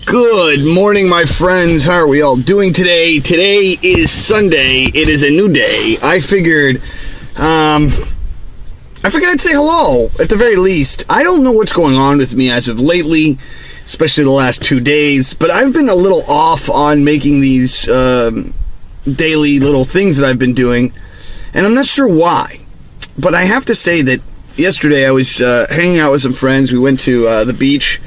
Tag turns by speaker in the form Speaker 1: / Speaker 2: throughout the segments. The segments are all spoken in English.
Speaker 1: Good morning, my friends. How are we all doing today? Today is Sunday. It is a new day. I figured I'd say hello, at the very least. I don't know what's going on with me as of lately, especially the last 2 days, but I've been a little off on making these daily little things that I've been doing, and I'm not sure why. But I have to say that yesterday I was hanging out with some friends. We went to the beach.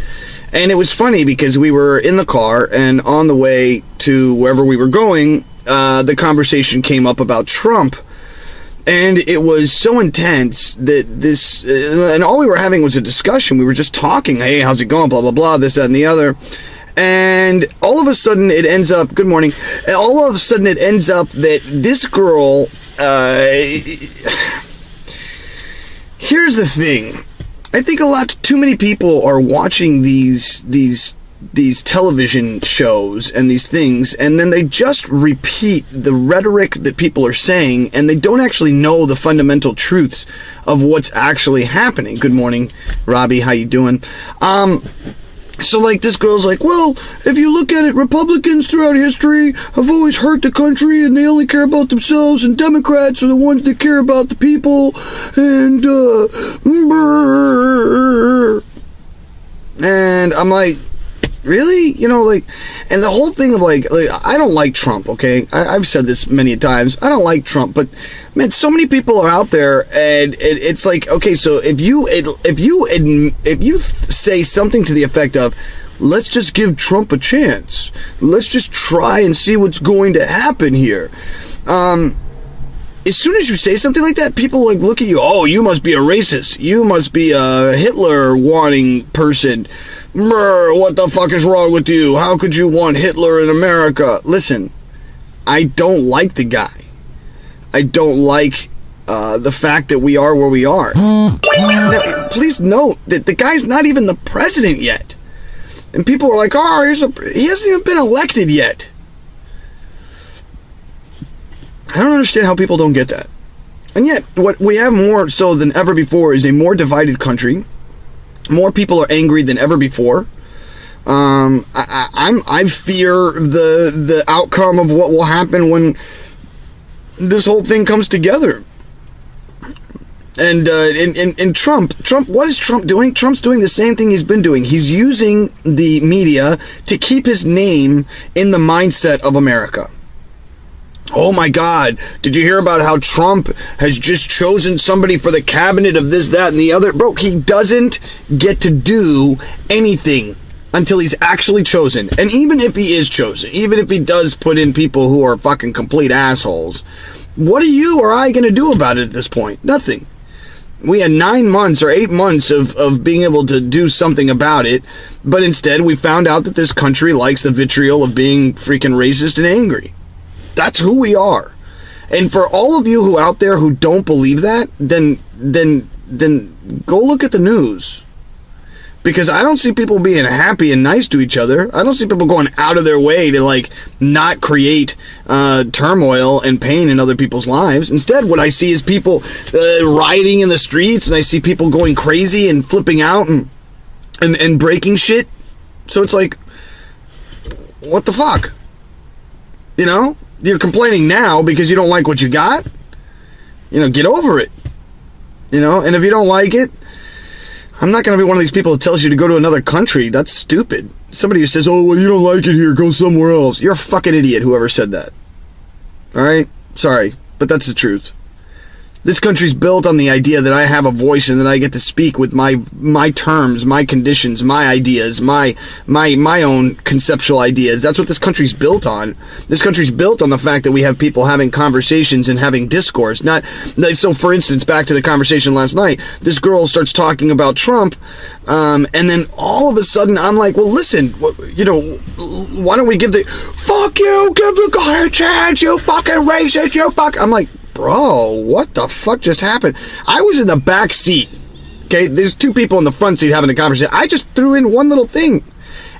Speaker 1: And it was funny because we were in the car, and on the way to wherever we were going, the conversation came up about Trump. And it was so intense that and all we were having was a discussion. We were just talking, hey, how's it going, blah, blah, blah, this, that, and the other. And all of a sudden it ends up, good morning, and all of a sudden it ends up that this girl, here's the thing. I think too many people are watching these television shows and these things, and then they just repeat the rhetoric that people are saying, and they don't actually know the fundamental truths of what's actually happening. Good morning, Robbie. How you doing? So, like, this girl's like, well, if you look at it, Republicans throughout history have always hurt the country, and they only care about themselves, and Democrats are the ones that care about the people, and I'm like, really? You know, like, and the whole thing of, like I don't like Trump, okay? I've said this many times. I don't like Trump, but, man, so many people are out there, and it's like, okay, so if you say something to the effect of, let's just give Trump a chance, let's just try and see what's going to happen here, as soon as you say something like that, people like look at you, oh, you must be a racist, you must be a Hitler-wanting person, what the fuck is wrong with you? How could you want Hitler in America? Listen, I don't like the guy. I don't like the fact that we are where we are. Now, please note that the guy's not even the president yet. And people are like, oh, he hasn't even been elected yet. I don't understand how people don't get that. And yet, what we have more so than ever before is a more divided country. More people are angry than ever before. I fear the outcome of what will happen when this whole thing comes together. And Trump, what is Trump doing? Trump's doing the same thing he's been doing. He's using the media to keep his name in the mindset of America. Oh my God, did you hear about how Trump has just chosen somebody for the cabinet of this, that, and the other? Bro, he doesn't get to do anything until he's actually chosen. And even if he is chosen, even if he does put in people who are fucking complete assholes, what are you or I going to do about it at this point? Nothing. We had 9 months or 8 months of being able to do something about it, but instead we found out that this country likes the vitriol of being freaking racist and angry. That's who we are. And for all of you who out there who don't believe that, then go look at the news. Because I don't see people being happy and nice to each other. I don't see people going out of their way to, like, not create turmoil and pain in other people's lives. Instead, what I see is people rioting in the streets, and I see people going crazy and flipping out and breaking shit. So it's like, what the fuck? You know? You're complaining now because you don't like what you got. You know, get over it. You know, and if you don't like it, I'm not going to be one of these people that tells you to go to another country. That's stupid. Somebody who says, oh, well, you don't like it here, go somewhere else. You're a fucking idiot, whoever said that. Alright? Sorry, but that's the truth. This country's built on the idea that I have a voice and that I get to speak with my terms, my conditions, my ideas, my own conceptual ideas. That's what this country's built on. This country's built on the fact that we have people having conversations and having discourse. So, for instance, back to the conversation last night, this girl starts talking about Trump, and then all of a sudden I'm like, well, listen, you know, why don't we give fuck you, give the guy a chance, you fucking racist, you fuck. I'm like, bro, what the fuck just happened? I was in the back seat. Okay, there's two people in the front seat having a conversation. I just threw in one little thing.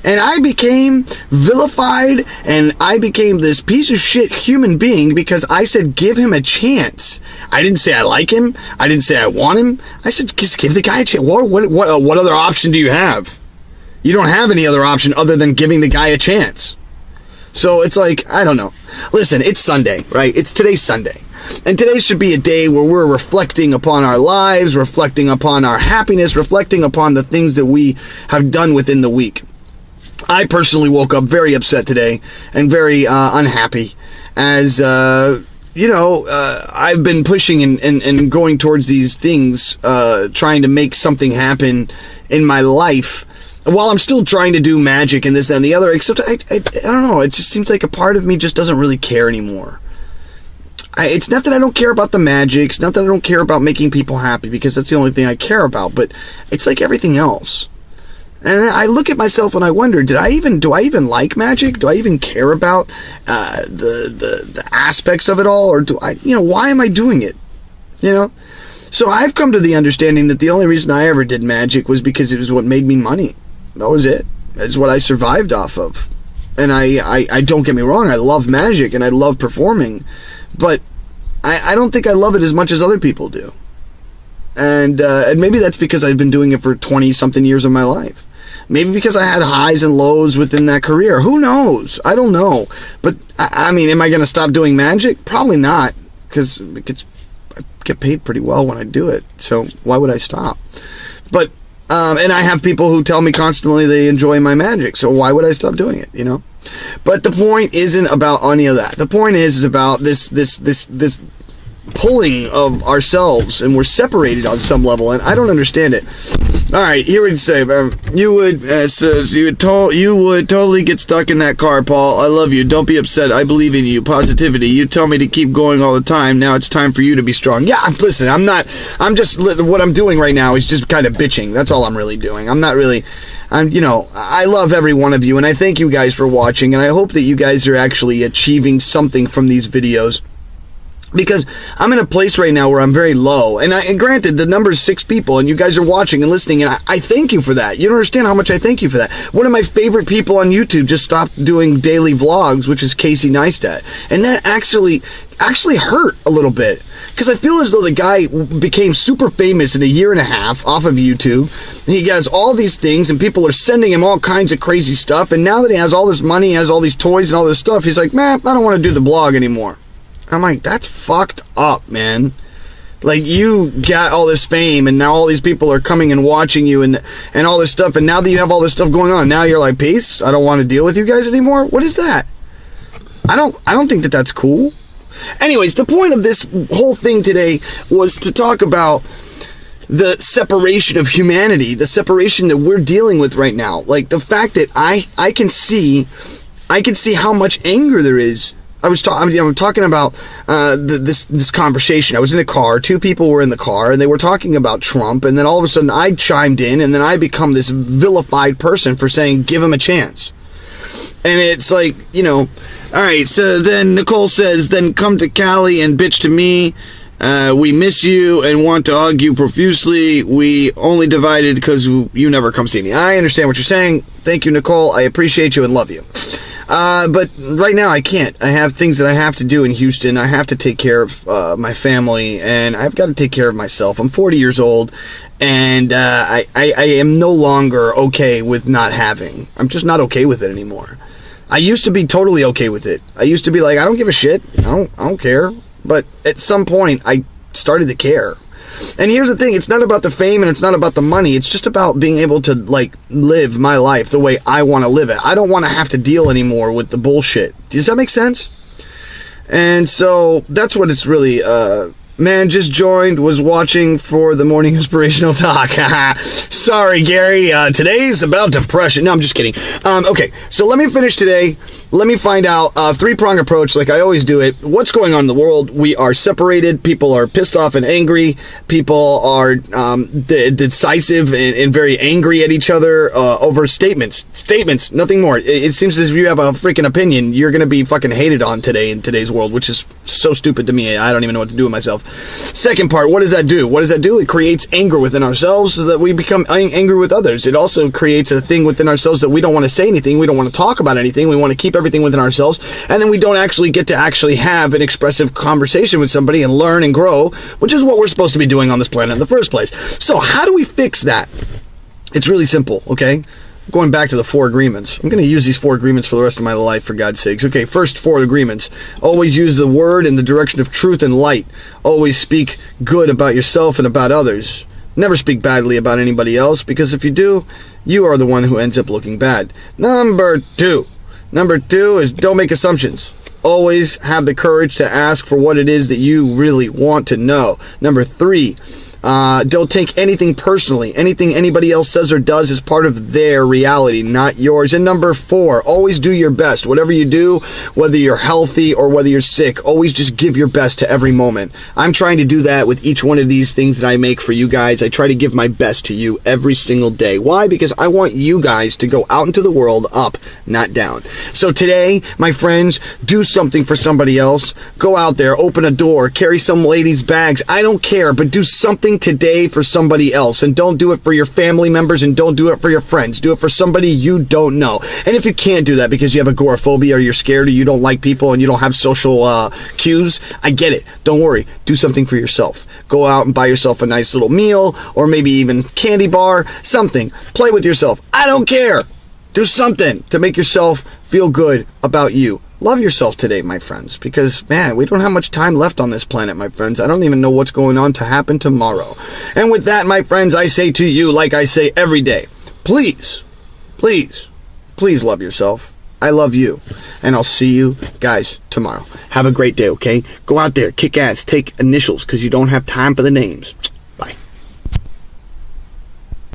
Speaker 1: And I became vilified, and I became this piece of shit human being because I said give him a chance. I didn't say I like him. I didn't say I want him. I said just give the guy a chance. What other option do you have? You don't have any other option other than giving the guy a chance. So it's like, I don't know. Listen, it's Sunday, right? Today's Sunday. And today should be a day where we're reflecting upon our lives, reflecting upon our happiness, reflecting upon the things that we have done within the week. I personally woke up very upset today and very unhappy as, I've been pushing and going towards these things, trying to make something happen in my life. While I'm still trying to do magic and this, that, and the other, except I don't know, it just seems like a part of me just doesn't really care anymore. It's not that I don't care about the magic, it's not that I don't care about making people happy, because that's the only thing I care about, but it's like everything else. And I look at myself and I wonder, do I even like magic? Do I even care about the aspects of it all? Or why am I doing it? So I've come to the understanding that the only reason I ever did magic was because it was what made me money. That was it. That's what I survived off of. And I don't get me wrong, I love magic and I love performing, but I don't think I love it as much as other people do. And maybe that's because I've been doing it for 20-something years of my life. Maybe because I had highs and lows within that career. Who knows? I don't know. But, I mean, am I going to stop doing magic? Probably not, because I get paid pretty well when I do it. So why would I stop? But, and I have people who tell me constantly they enjoy my magic. So why would I stop doing it, But the point isn't about any of that. The point is about this pulling of ourselves, and we're separated on some level, and I don't understand it. All right, here we'd say, you would totally get stuck in that car, Paul. I love you. Don't be upset. I believe in you. Positivity. You tell me to keep going all the time. Now it's time for you to be strong. Yeah, listen, what I'm doing right now is just kind of bitching. That's all I'm really doing. I love every one of you, and I thank you guys for watching, and I hope that you guys are actually achieving something from these videos. Because I'm in a place right now where I'm very low. And granted, the number is 6 people, and you guys are watching and listening, and I thank you for that. You don't understand how much I thank you for that. One of my favorite people on YouTube just stopped doing daily vlogs, which is Casey Neistat. And that actually hurt a little bit. Because I feel as though the guy became super famous in a year and a half off of YouTube. He has all these things, and people are sending him all kinds of crazy stuff. And now that he has all this money, he has all these toys and all this stuff, he's like, man, I don't want to do the blog anymore. I'm like, that's fucked up, man. Like, you got all this fame, and now all these people are coming and watching you and all this stuff, and now that you have all this stuff going on, now you're like, peace, I don't want to deal with you guys anymore? What is that? I don't think that that's cool. Anyways, the point of this whole thing today was to talk about the separation of humanity, the separation that we're dealing with right now. Like, the fact that I can see how much anger there is. I'm talking about this conversation. I was in a car. 2 people were in the car, and they were talking about Trump. And then all of a sudden, I chimed in, and then I become this vilified person for saying, "Give him a chance." And it's like, all right. So then Nicole says, "Then come to Cali and bitch to me. We miss you and want to hug you profusely. We only divided because you never come see me." I understand what you're saying. Thank you, Nicole. I appreciate you and love you. But right now I can't. I have things that I have to do in Houston. I have to take care of my family, and I've got to take care of myself. I'm 40 years old, and I am no longer okay with not having. I'm just not okay with it anymore. I used to be totally okay with it. I used to be like, I don't give a shit. I don't care. But at some point, I started to care. And here's the thing, it's not about the fame and it's not about the money, it's just about being able to, live my life the way I want to live it. I don't want to have to deal anymore with the bullshit. Does that make sense? And so, that's what it's really, man, just joined, was watching for the morning inspirational talk. Sorry, Gary, today's about depression. No, I'm just kidding. Okay, so let me finish today. Let me find out, 3-prong approach, like I always do it. What's going on in the world? We are separated. People are pissed off and angry. People are decisive and very angry at each other over statements. Statements, nothing more. It seems as if you have a freaking opinion, you're going to be fucking hated on today in today's world, which is so stupid to me. I don't even know what to do with myself. Second part, what does that do? What does that do? It creates anger within ourselves so that we become angry with others. It also creates a thing within ourselves that we don't want to say anything. We don't want to talk about anything. We want to keep everything within ourselves. And then we don't actually get to actually have an expressive conversation with somebody and learn and grow, which is what we're supposed to be doing on this planet in the first place. So how do we fix that? It's really simple, okay? going back to the 4 agreements. I'm going to use these 4 agreements for the rest of my life, for God's sakes. Okay, first 4 agreements. Always use the word in the direction of truth and light. Always speak good about yourself and about others. Never speak badly about anybody else, because if you do, you are the one who ends up looking bad. Number 2 is don't make assumptions. Always have the courage to ask for what it is that you really want to know. Number 3, don't take anything personally. Anything anybody else says or does is part of their reality, not yours. And number 4, always do your best. Whatever you do, whether you're healthy or whether you're sick, always just give your best to every moment. I'm trying to do that with each one of these things that I make for you guys. I try to give my best to you every single day. Why? Because I want you guys to go out into the world up, not down. So today, my friends, do something for somebody else. Go out there, open a door, carry some lady's bags. I don't care, but do something today for somebody else, and don't do it for your family members, and don't do it for your friends. Do it for somebody you don't know. And if you can't do that because you have agoraphobia, or you're scared, or you don't like people, and you don't have social cues, I get it. Don't worry. Do something for yourself. Go out and buy yourself a nice little meal, or maybe even candy bar, something. Play with yourself. I don't care. Do something to make yourself feel good about you. Love yourself today, my friends, because, man, we don't have much time left on this planet, my friends. I don't even know what's going on to happen tomorrow. And with that, my friends, I say to you, like I say every day, please, please, please love yourself. I love you. And I'll see you guys tomorrow. Have a great day, okay? Go out there, kick ass, take initials, because you don't have time for the names.